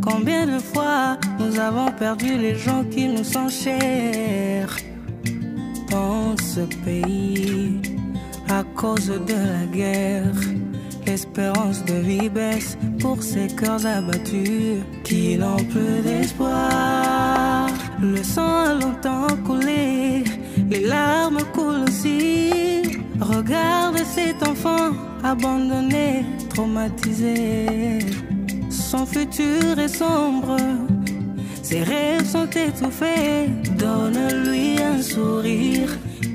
Combien de fois nous avons perdu les gens qui nous sont chers dans ce pays à cause de la guerre. L'espérance de vie baisse pour ces cœurs abattus qui n'ont plus d'espoir. Le sang a longtemps coulé, les larmes coulent aussi. Regarde cet enfant abandonné, traumatisé. Son futur est sombre, ses rêves sont étouffés. Donne-lui un sourire,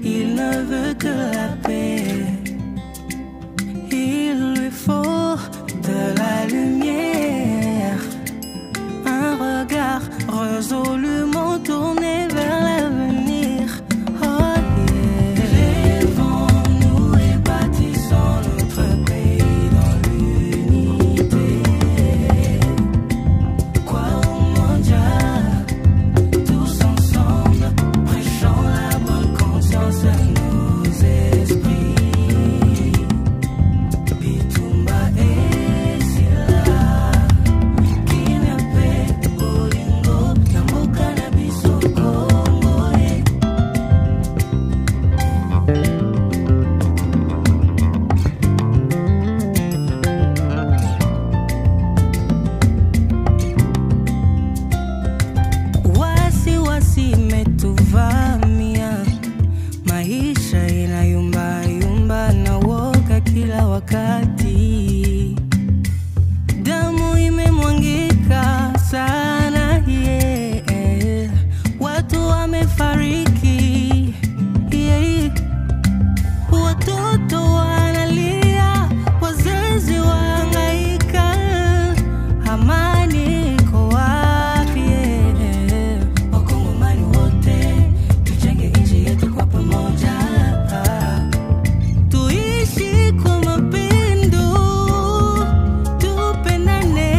il ne veut que la paix. Il lui faut de la lumière, un regard résolument tourné vers l'avenir. Oh yeah. Lèvons-nous et bâtissons notre pays dans l'unité. Quoi au mondial, tous ensemble, prêchons la bonne conscience à nos esprits. Maisha inayumba yumba na woga kila wakati. Damu imemwangika sana, yeah. Watu wamefariki, yeah. Watoto wanalia, wazazi wahangaika. Amani iko wapi, yeah. Wakongomani wote tujenge nchi yetu kwa pamoja. Tuishi kwa mapendo, tupendane.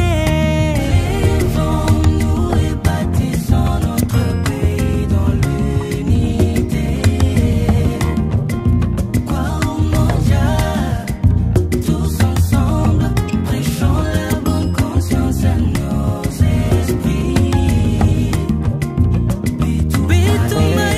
Lèvons-nous et bâtissons notre pays dans l'unité. Quoi au mondial, tous ensemble, prêchons la bonne conscience à nos esprits. Bitumba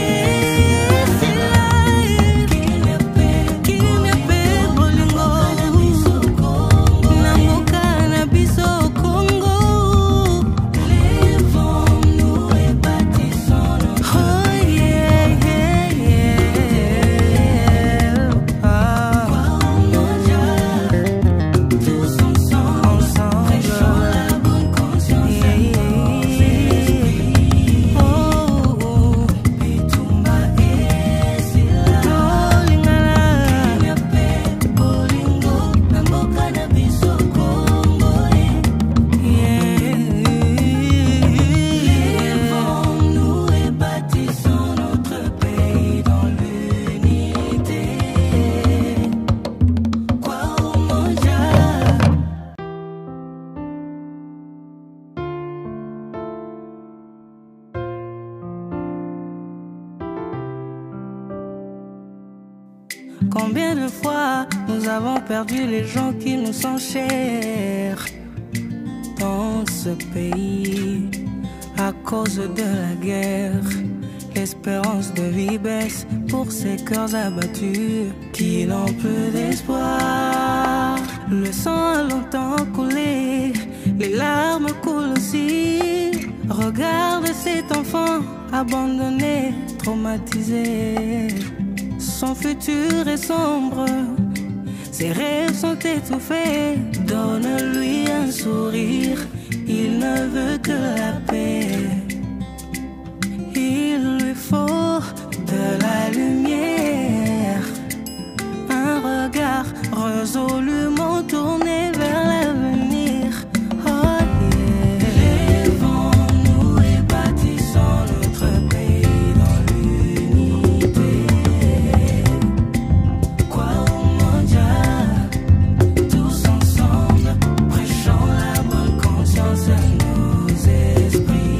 Combien de fois nous avons perdu les gens qui nous sont chers dans ce pays à cause de la guerre. L'espérance de vie baisse pour ces cœurs abattus qui n'ont plus d'espoir. Le sang a longtemps coulé, les larmes coulent aussi. Regarde cet enfant abandonné, traumatisé. Son futur est sombre, ses rêves sont étouffés. Donne-lui un sourire, il ne veut que la paix. Il lui faut de la lumière, un regard résolument tourné vers l'avenir. Oh yeah. Lèvons-nous et bâtissons notre pays dans l'unité. Quoi au mondial, tous ensemble, prêchons la bonne conscience à nos esprits.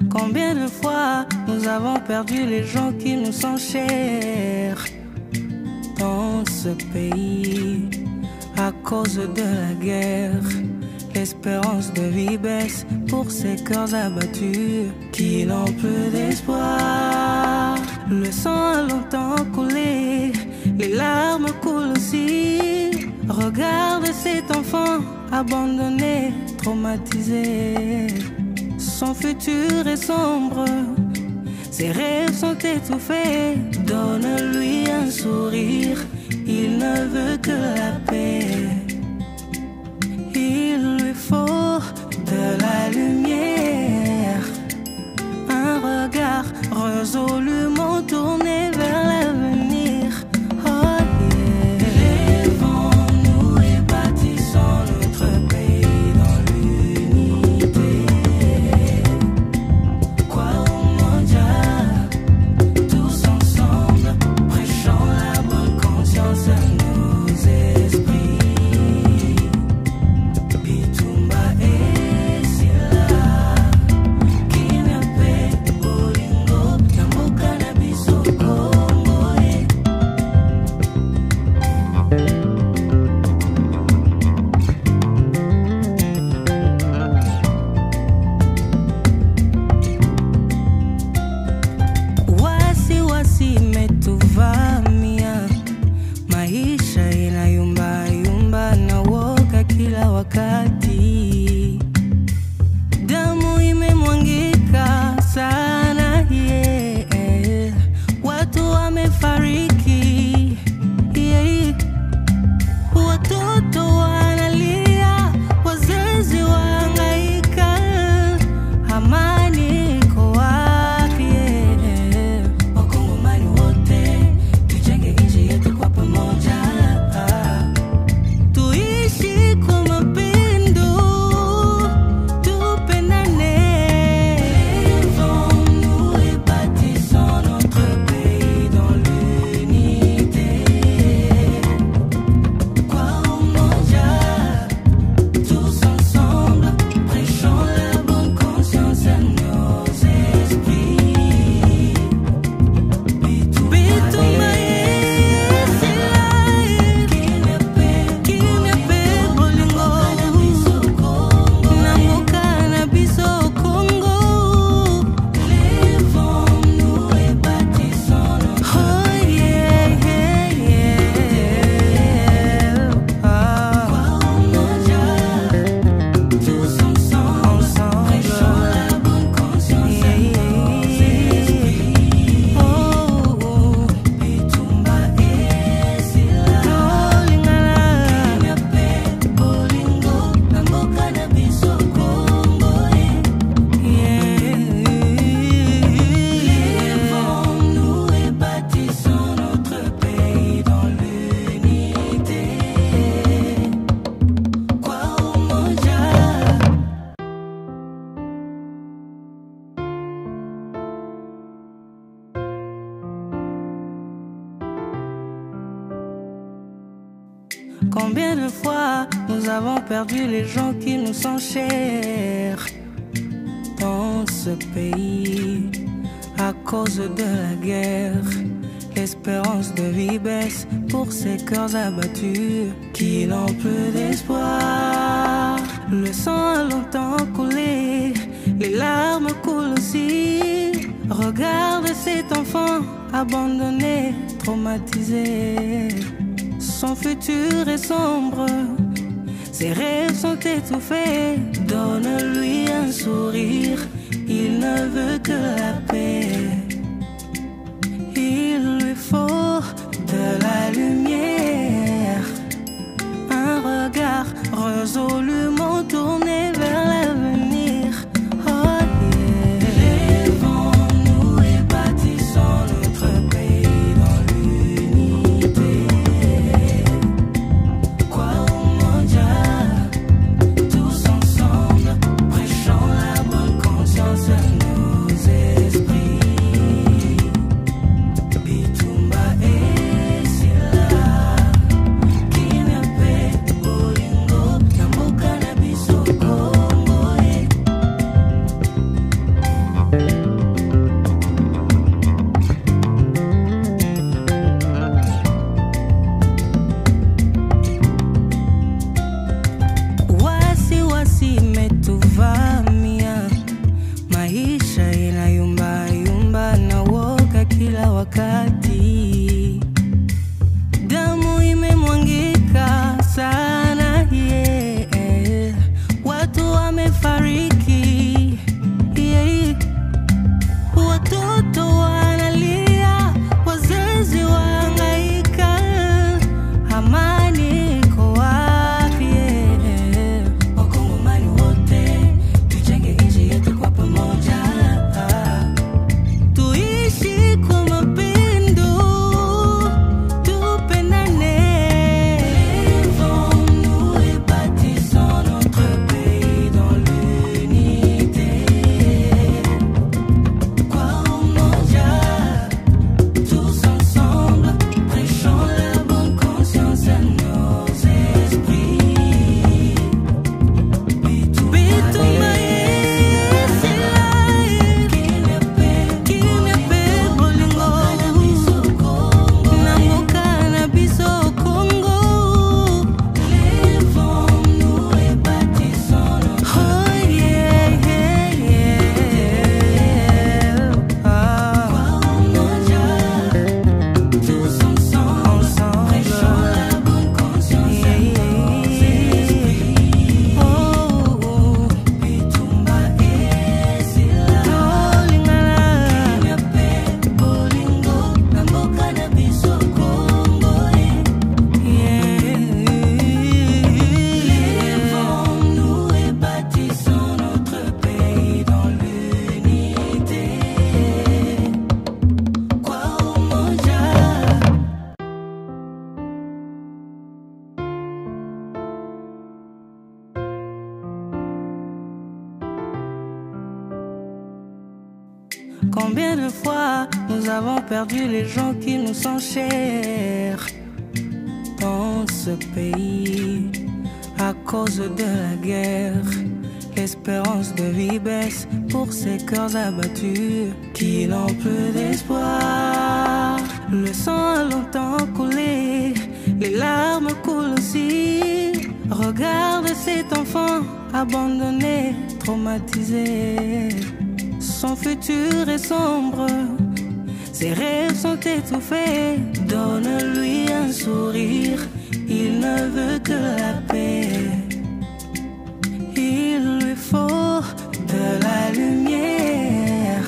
Combien de fois nous avons perdu les gens qui nous sont chers dans ce pays à cause de la guerre. L'espérance de vie baisse pour ces cœurs abattus qui n'ont plus d'espoir. Le sang a longtemps coulé, les larmes coulent aussi. Regarde cet enfant abandonné, traumatisé. Son futur est sombre, ses rêves sont étouffés. Donne-lui un sourire, il ne veut que la paix. Il lui faut de la lumière, un regard résolument tourné vers l'avenir. Oh yeah. Lèvons-nous et bâtissons notre pays dans l'unité. Quoi au mondial, tous ensemble, Combien de fois nous avons perdu les gens qui nous sont chers dans ce pays à cause de la guerre. L'espérance de vie baisse pour ces cœurs abattus qui n'ont plus d'espoir. Le sang a longtemps coulé, les larmes coulent aussi. Regarde cet enfant abandonné, traumatisé. Son futur est sombre, ses rêves sont étouffés. Donne-lui un sourire, il ne veut que la paix. Il lui faut de la lumière, un regard résolument tourné vers l'avenir. Oh yeah. Lèvons-nous et bâtissons notre pays dans l'unité. Kwaoumondia, tous ensemble, prêchons la bonne conscience à nos esprits. Wakati damu imemwangika sana, yeah. Watu wamefariki, yeah. Watoto wanalia, wazazi wahangaika. Amani iko wapi, yeah. Wakongomani wote tujenge nchi yetu kwa pamoja, tuishi kwa Combien de fois nous avons perdu les gens qui nous sont chers dans ce pays à cause de la guerre. L'espérance de vie baisse pour ces cœurs abattus qui n'ont plus d'espoir. Le sang a longtemps coulé, les larmes coulent aussi. Regarde cet enfant abandonné, traumatisé. Son futur est sombre, ses rêves sont étouffés. Donne-lui un sourire, il ne veut que la paix. Il lui faut de la lumière,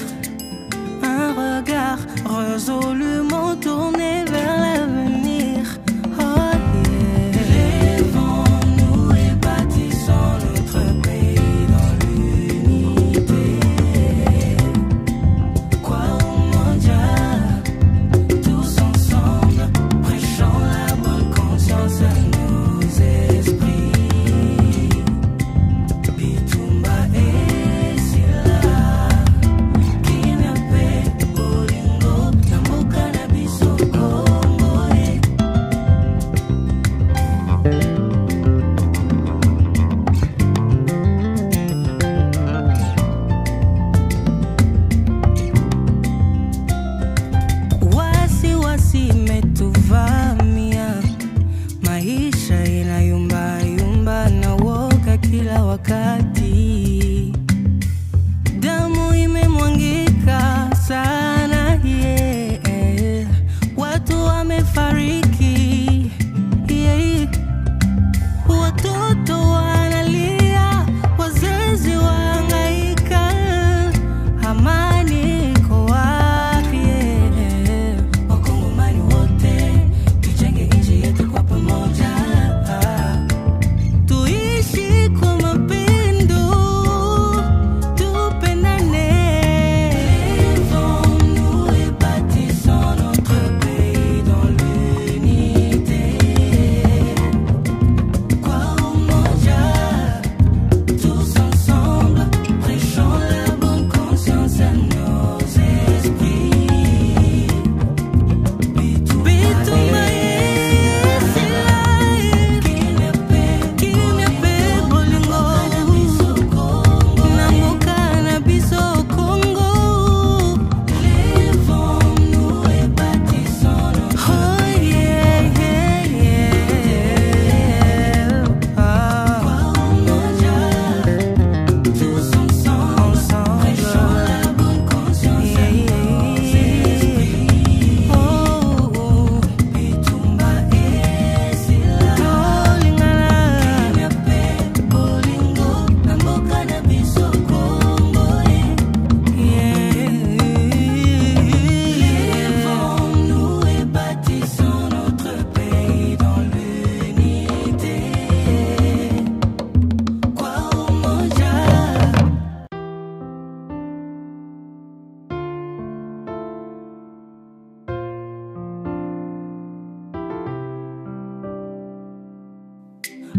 un regard résolument tourné vers l'avenir. Oh yeah. Lèvons-nous et bâtissons notre pays dans l'unité. Kwaoumondia, tous ensemble, prêchons la bonne conscience à nos esprits. Bitumba et Sila, Kinepe, Bolingo, Namuka.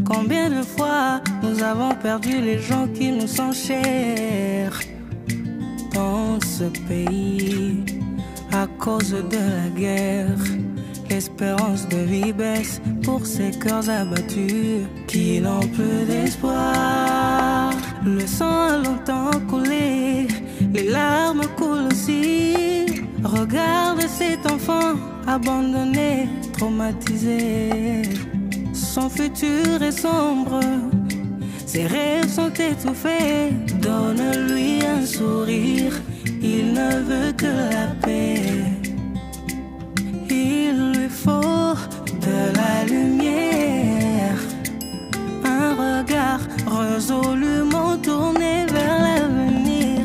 Combien de fois nous avons perdu les gens qui nous sont chers dans ce pays à cause de la guerre. L'espérance de vie baisse pour ces cœurs abattus qui n'ont plus d'espoir. Le sang a longtemps coulé, les larmes coulent aussi. Regarde cet enfant abandonné, traumatisé. Son futur est sombre, ses rêves sont étouffés. Donne-lui un sourire, il ne veut que la paix. Il lui faut de la lumière, un regard résolument tourné vers l'avenir.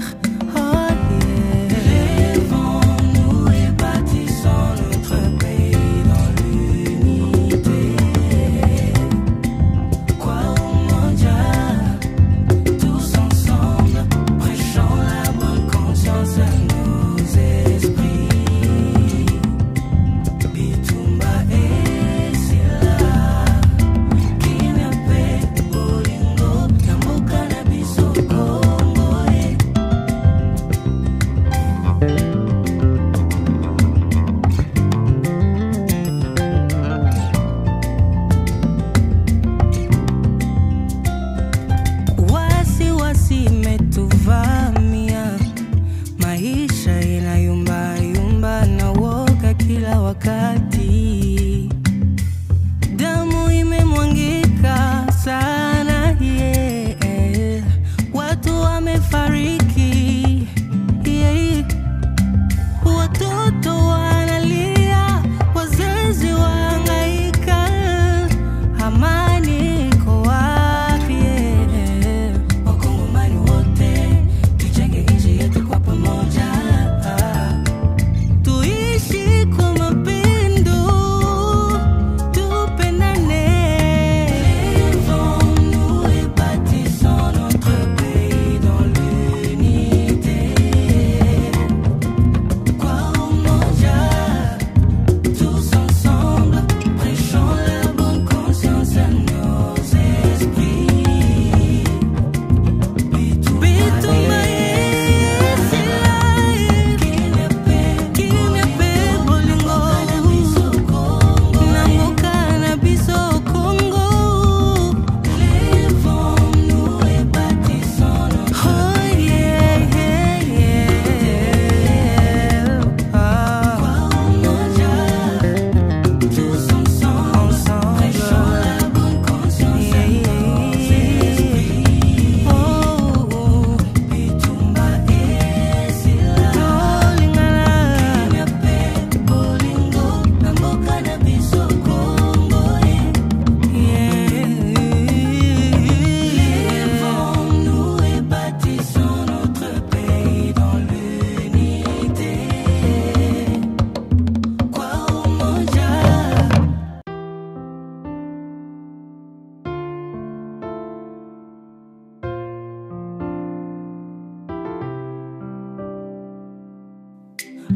Oh yeah. Lèvons-nous et bâtissons notre pays dans l'unité. Quoi au mondial, tous ensemble, prêchons la bonne conscience à nos esprits. Wakati damu imemwangika sana, yeah. Watu wamefariki, yeah. Watoto wanalia, wazazi wahangaika. Amani iko wapi, yeah. Wakongomani wote tujenge nchi yetu kwa pamoja, tuishi kwa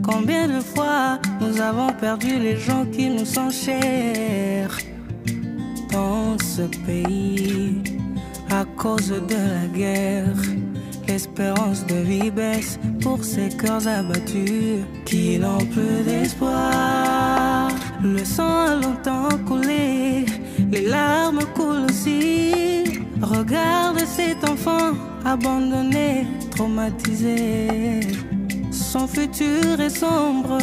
Combien de fois nous avons perdu les gens qui nous sont chers dans ce pays à cause de la guerre. L'espérance de vie baisse pour ces cœurs abattus qui n'ont plus d'espoir. Le sang a longtemps coulé, les larmes coulent aussi. Regarde cet enfant abandonné, traumatisé. Son futur est sombre,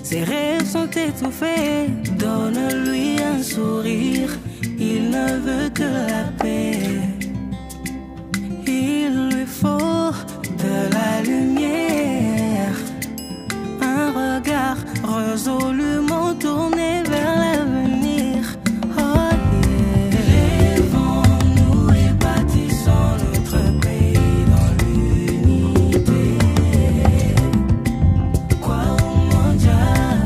ses rêves sont étouffés. Donne-lui un sourire, il ne veut que la paix. Il lui faut de la lumière, un regard résolument tourné vers l'avenir. Oh yeah. Lèvons-nous et bâtissons notre pays dans l'unité. Quoi au mondial,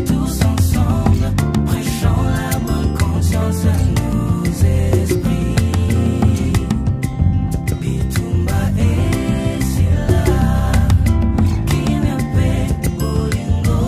tous ensemble, prêchons la bonne conscience à nos esprits. Kimya pe, bolingo,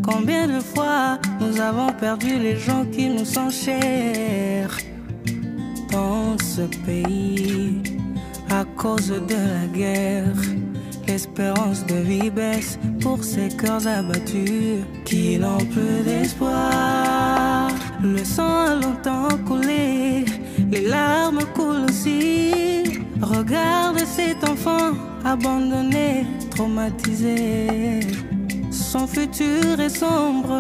Combien de fois nous avons perdu les gens qui nous sont chers dans ce pays à cause de la guerre. L'espérance de vie baisse pour ces cœurs abattus qui n'ont plus d'espoir. Le sang a longtemps coulé, les larmes coulent aussi. Regarde cet enfant abandonné, traumatisé. Son futur est sombre,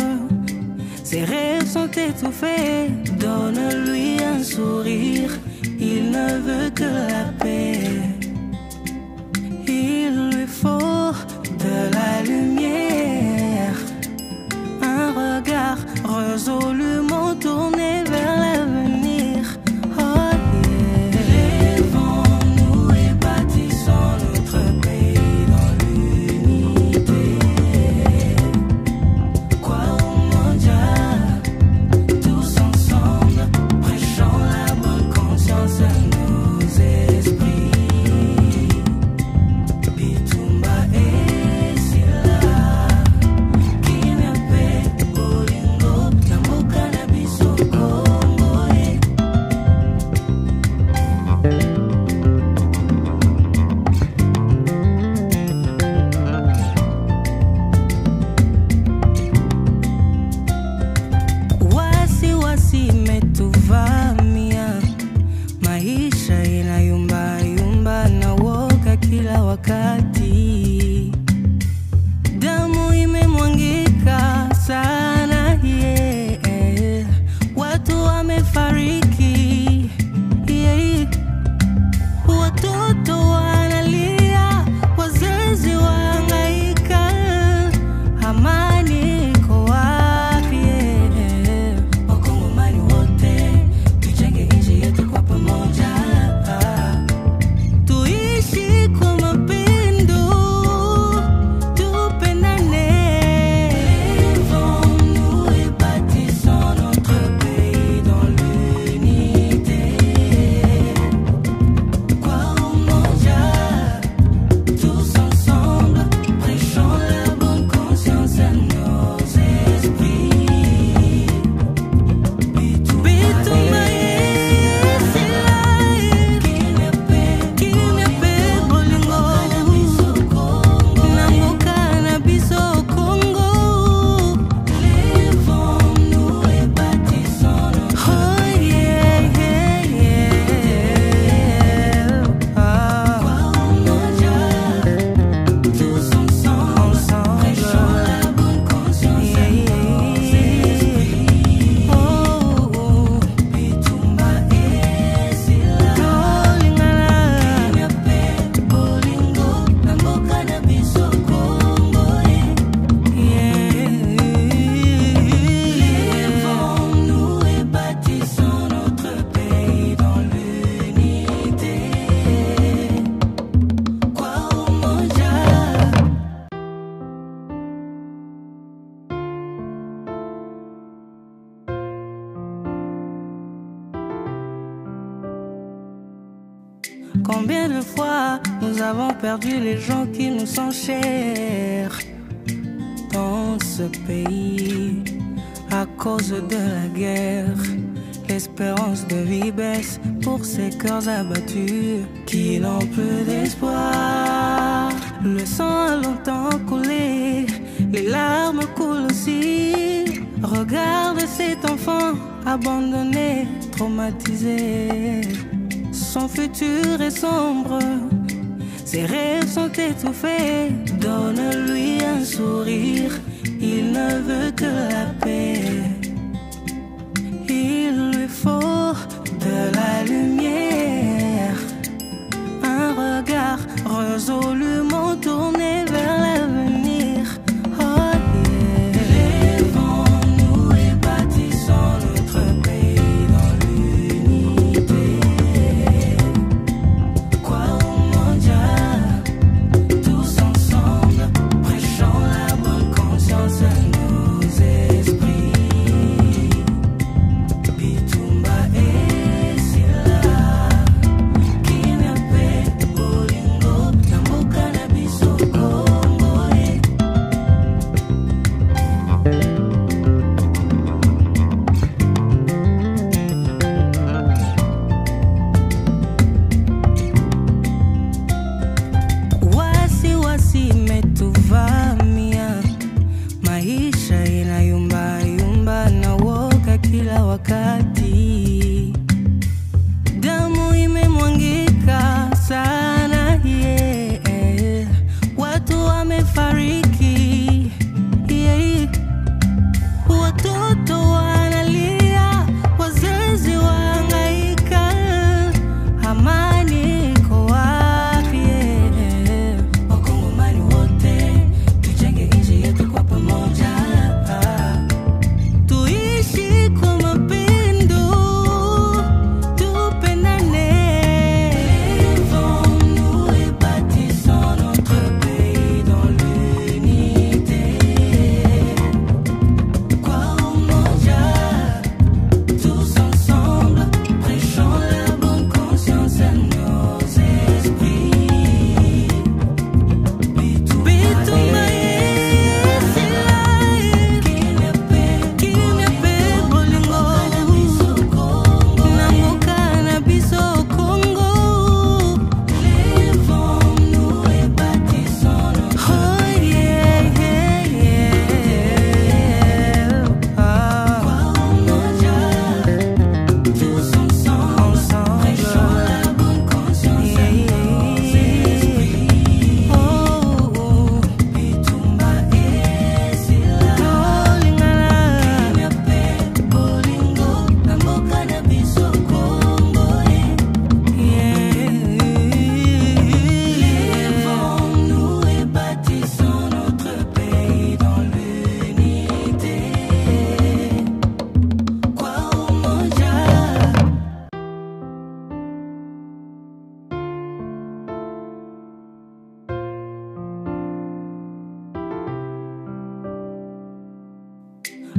ses rêves sont étouffés. Donne-lui un sourire, il ne veut que la paix. Il lui faut de la lumière, un regard résolument tourné vers l'avenir. Oh yeah. Lèvons-nous et bâtissons notre pays dans l'unité. Quoi au mondial, tous ensemble, prêchons la bonne conscience à nos esprits. Wakati damu imemwangika sana, yeah. Watu wamefariki, yeah. Watoto wanalia, wazazi wahangaika. Amani iko wapi, yeah. Wakongomani wote tujenge nchi yetu kwa pamoja, tuishi kwa Combien de fois nous avons perdu les gens qui nous sont chers dans ce pays à cause de la guerre. L'espérance de vie baisse pour ces cœurs abattus qui n'ont plus d'espoir. Le sang a longtemps coulé, les larmes coulent aussi. Regarde cet enfant abandonné, traumatisé. Son futur est sombre, ses rêves sont étouffés. Donne-lui un sourire, il ne veut que la paix. Il lui faut de la lumière, un regard résolument tourné vers l'avenir. Oh yeah. Lèvons-nous et bâtissons notre pays dans l'unité. Quoi au mondial, tous ensemble, prêchons la bonne conscience à nos esprits. Bolingo, Namboka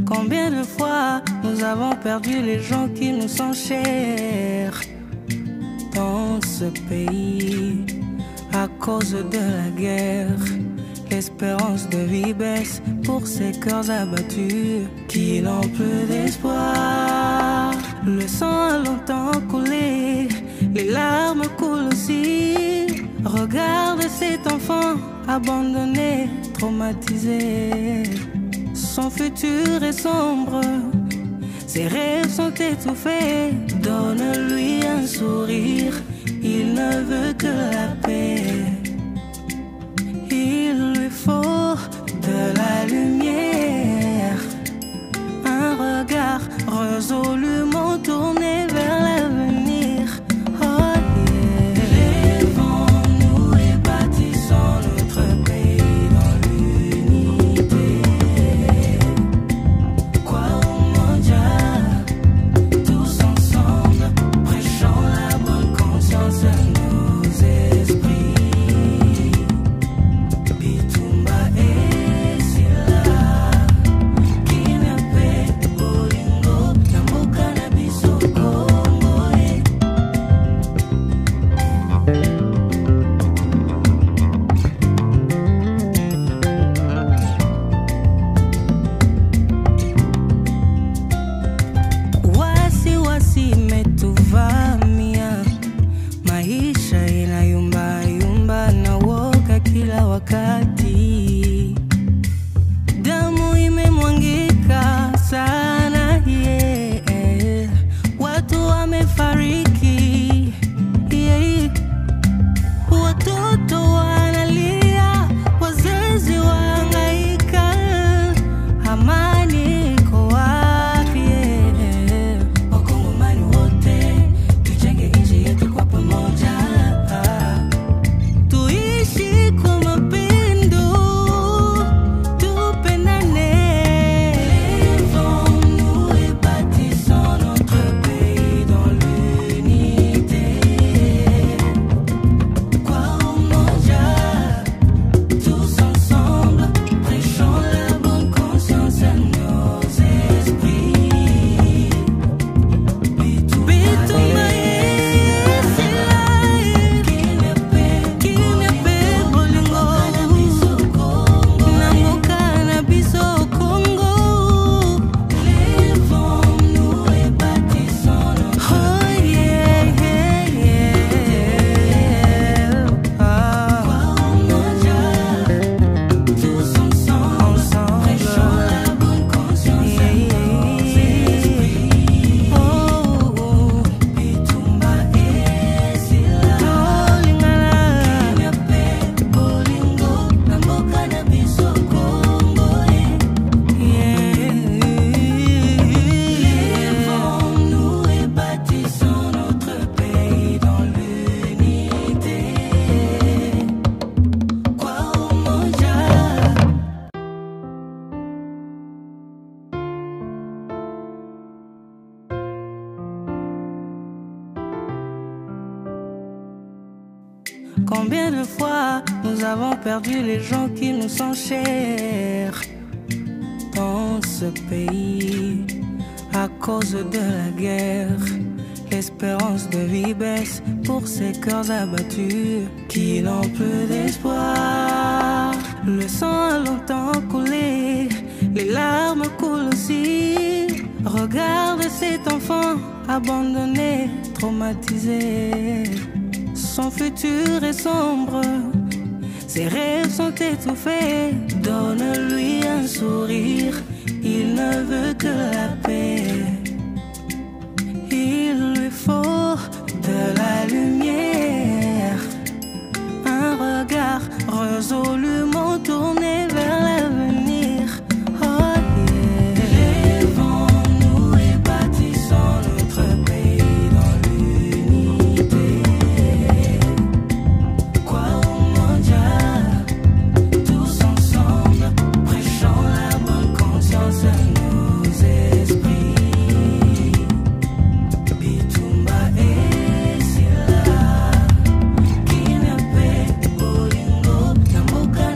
Combien de fois nous avons perdu les gens qui nous sont chers dans ce pays à cause de la guerre. L'espérance de vie baisse pour ces cœurs abattus qui n'ont plus d'espoir. Le sang a longtemps coulé, les larmes coulent aussi. Regarde cet enfant abandonné, traumatisé. Son futur est sombre, ses rêves sont étouffés. Donne-lui un sourire, il ne veut que la paix. Il lui faut de la lumière, un regard résolument tourné vers l'avenir. Oh yeah. Lèvons-nous et bâtissons notre pays dans l'unité. Quoi au mondial, tous ensemble, prêchons la bonne conscience à nos esprits. Wakati damu imemwangika sana, yeah. Watu wamefariki, yeah. Watoto wanalia, wazazi wahangaika. Amani iko wapi, yeah. Wakongomani wote tujenge nchi yetu kwa pamoja. Tuishi kwa Combien de fois nous avons perdu les gens qui nous sont chers dans ce pays à cause de la guerre. L'espérance de vie baisse pour ces cœurs abattus qui n'ont plus d'espoir. Le sang a longtemps coulé, les larmes coulent aussi. Regarde cet enfant abandonné, traumatisé. Son futur est sombre, ses rêves sont étouffés. Donne-lui un sourire, il ne veut que la paix. Il lui faut de la lumière, un regard résolument tourné vers l'avenir. Oh yeah. Lèvons-nous et bâtissons notre pays dans l'unité. Quoi au mondial, tous ensemble, prêchons la bonne conscience à nos esprits. Bolingo, Namuka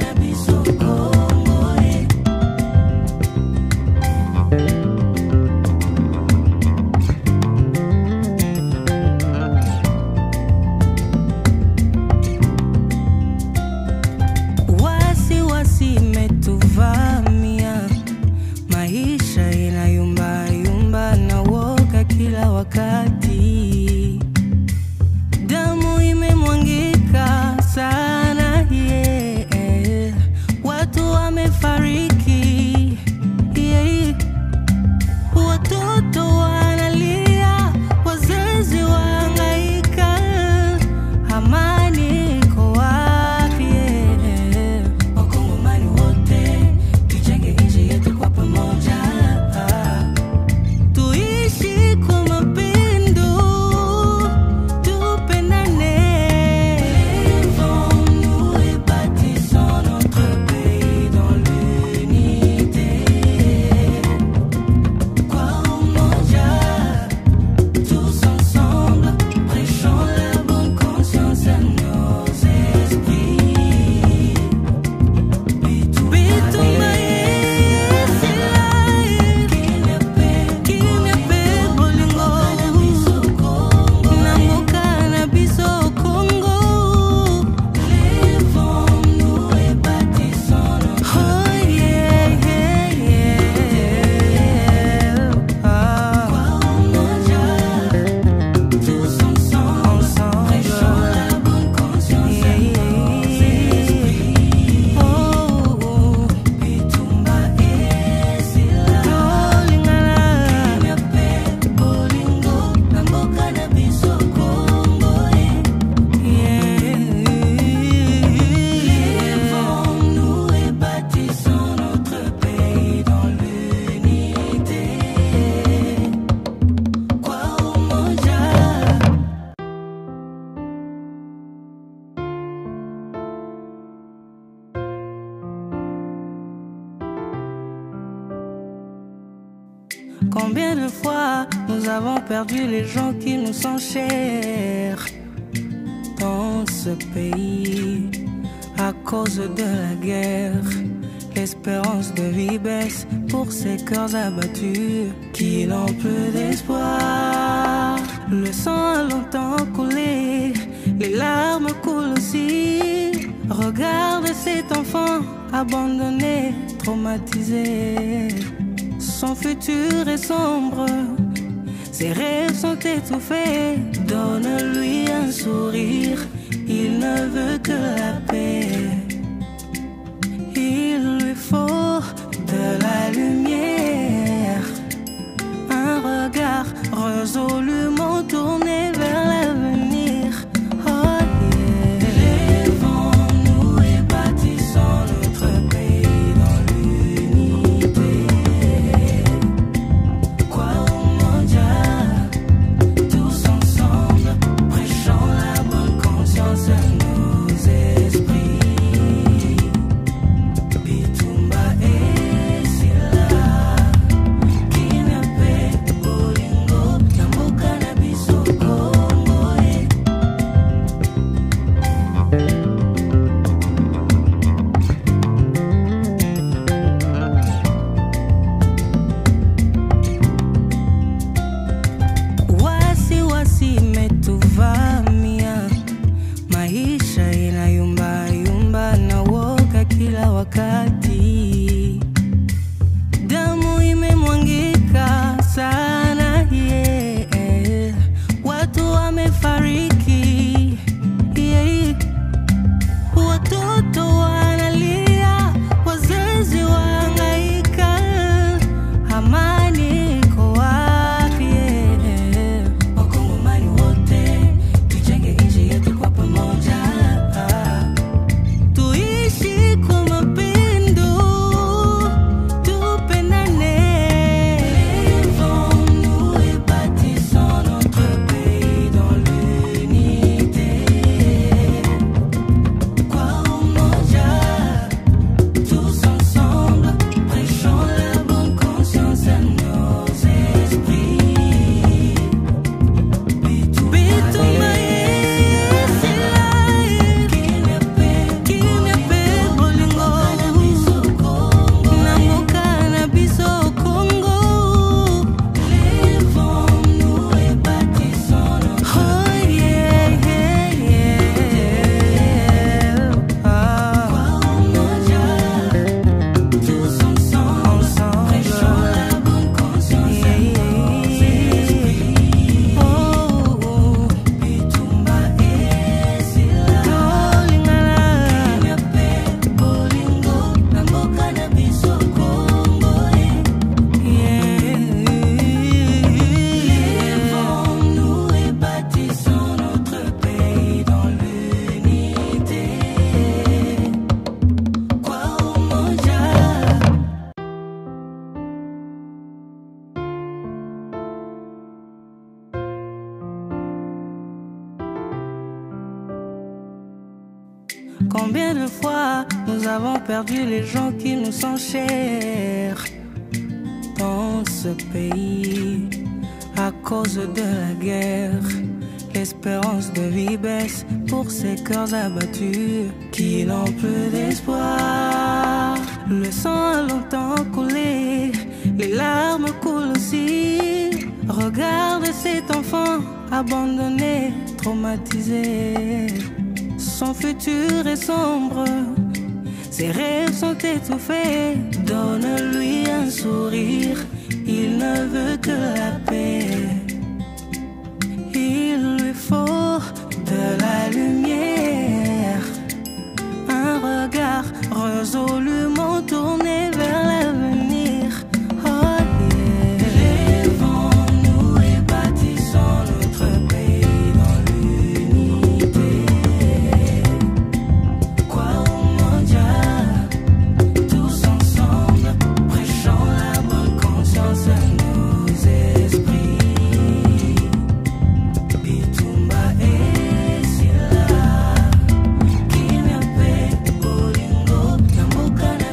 Combien de fois nous avons perdu les gens qui nous sont chers dans ce pays à cause de la guerre. L'espérance de vie baisse pour ces cœurs abattus qui n'ont plus d'espoir. Le sang a longtemps coulé, les larmes coulent aussi. Regarde cet enfant abandonné, traumatisé. Son futur est sombre, ses rêves sont étouffés. Donne-lui un sourire, il ne veut que la paix. Il lui faut de la lumière, un regard résolument tourné vers l'avenir. Oh yeah. Lèvons-nous et bâtissons notre pays dans l'unité. Quoi au mondial, tous ensemble, prêchons la bonne conscience à nos esprits. Wakati damu imemwangika sana, yeah. Watu wamefariki, yeah. Watoto wanalia, wazazi wahangaika. Amani iko wapi, yeah. Wakongomani wote tujenge nchi yetu kwa pamoja. Tuishi kwa Combien de fois nous avons perdu les gens qui nous sont chers dans ce pays à cause de la guerre. L'espérance de vie baisse pour ces cœurs abattus qui n'ont plus d'espoir. Le sang a longtemps coulé, les larmes coulent aussi. Regarde cet enfant abandonné, traumatisé. Son futur est sombre, ses rêves sont étouffés. Donne-lui un sourire, il ne veut que la paix. Il lui faut de la lumière, un regard résolument tourné vers l'avenir. Oh yeah. Lèvons-nous et bâtissons notre pays dans l'unité. Quoi au mondial, tous ensemble, prêchons la bonne conscience à nos esprits. Bolingo, Nambuka na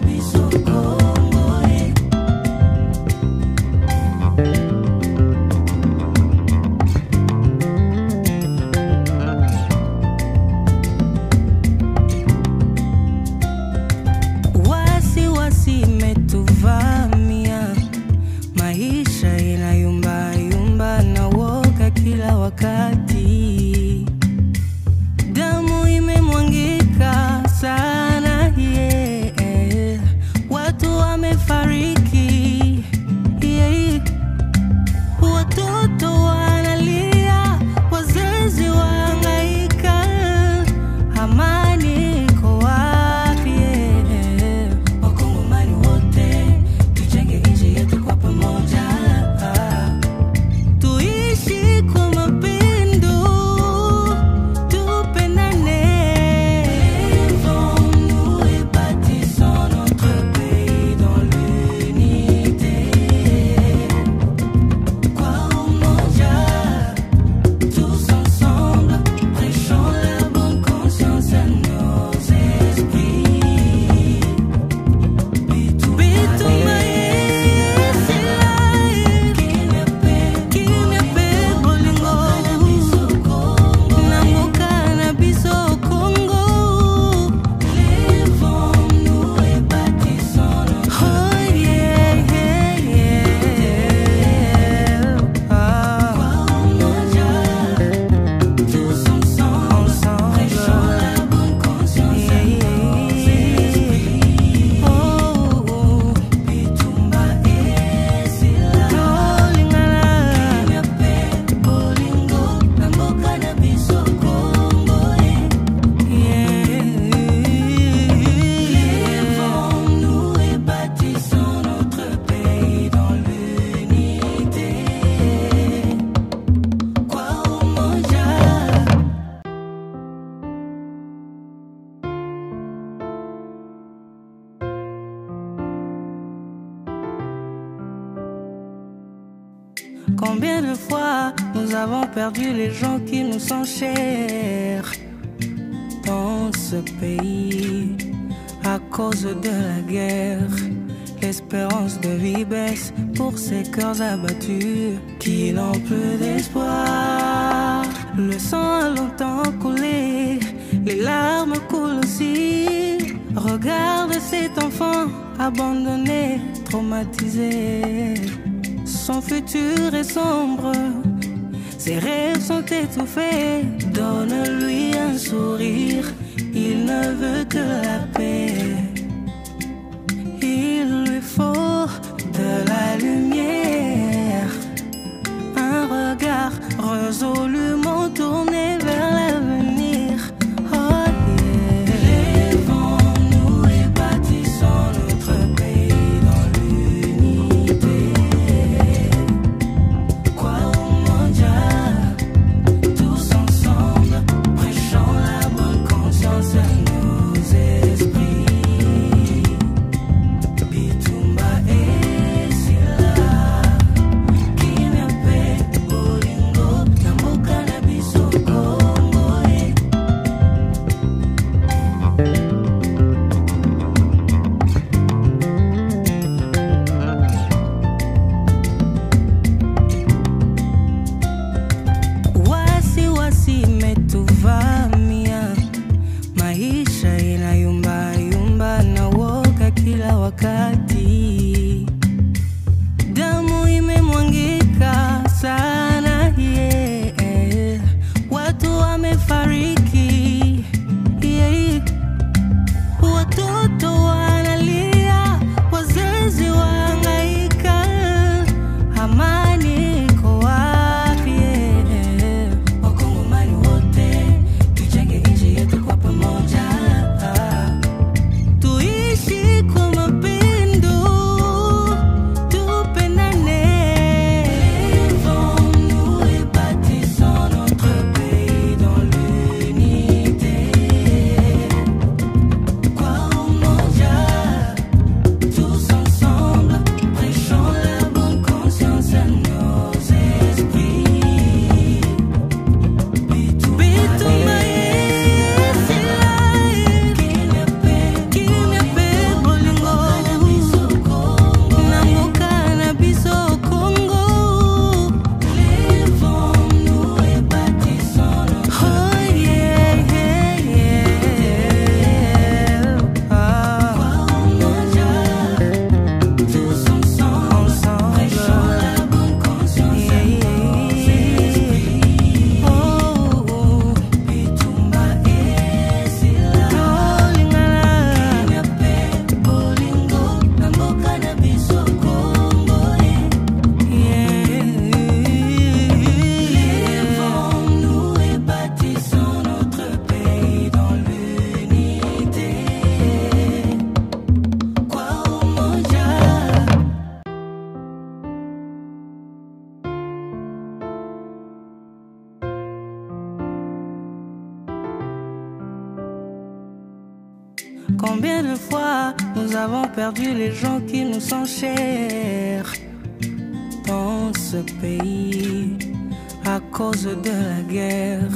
Combien de fois nous avons perdu les gens qui nous sont chers dans ce pays à cause de la guerre. L'espérance de vie baisse pour ces cœurs abattus qui n'ont plus d'espoir. Le sang a longtemps coulé, les larmes coulent aussi. Regarde cet enfant abandonné, traumatisé. Son futur est sombre, ses rêves sont étouffés. Donne-lui un sourire, il ne veut que la paix. Il lui faut de la lumière, un regard résolument tourné vers l'avenir. Oh yeah. Lèvons-nous et bâtissons notre pays dans l'unité. Kwa umoja, tous ensemble, prêchons la bonne conscience à nos esprits. Bitumba et Sila, Kinepe, Bolingo, Namboka na biso Congo. Wasi imetuvamia, maisha inayumba yumba na woga kila wakati. Damu imemwangika sana, yeah. Watu wamefariki, yeah. Watoto wanalia, wazazi wahangaika. Amani iko wapi, yeah. Wakongomani wote tujenge nchi yetu kwa pamoja, tuishi kwa mapendo, tupendane. Lèvons-nous et bâtissons notre pays dans l'unité. Kwa umoja, tous ensemble, prêchons la bonne conscience à nos esprits. Bitumba Sila, Kinepe, Bolingo, Namoka na biso Congo. Lèvons-nous et bâtissons notre pays. Kwa umoja, tous ensemble, prêchons la bonne conscience à nos esprits. Bitumba Sila, Kinepe, Bolingo, Namboka na biso Congo. Lèvons-nous et bâtissons notre pays dans l'unité. Kwa umoja. Combien de fois nous avons perdu les gens qui nous sont chers dans ce pays à cause de la guerre.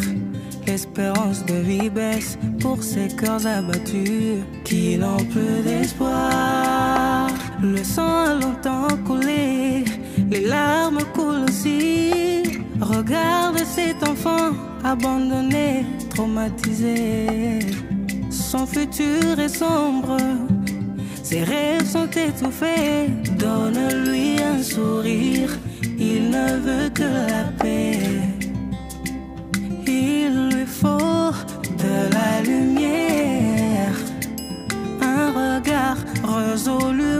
L'espérance de vie baisse pour ces cœurs abattus qui n'ont plus d'espoir. Le sang a longtemps coulé, les larmes coulent aussi. Regarde cet enfant abandonné, traumatisé. Son futur est sombre, ses rêves sont étouffés. Donne-lui un sourire, il ne veut que la paix. Il lui faut de la lumière, un regard résolu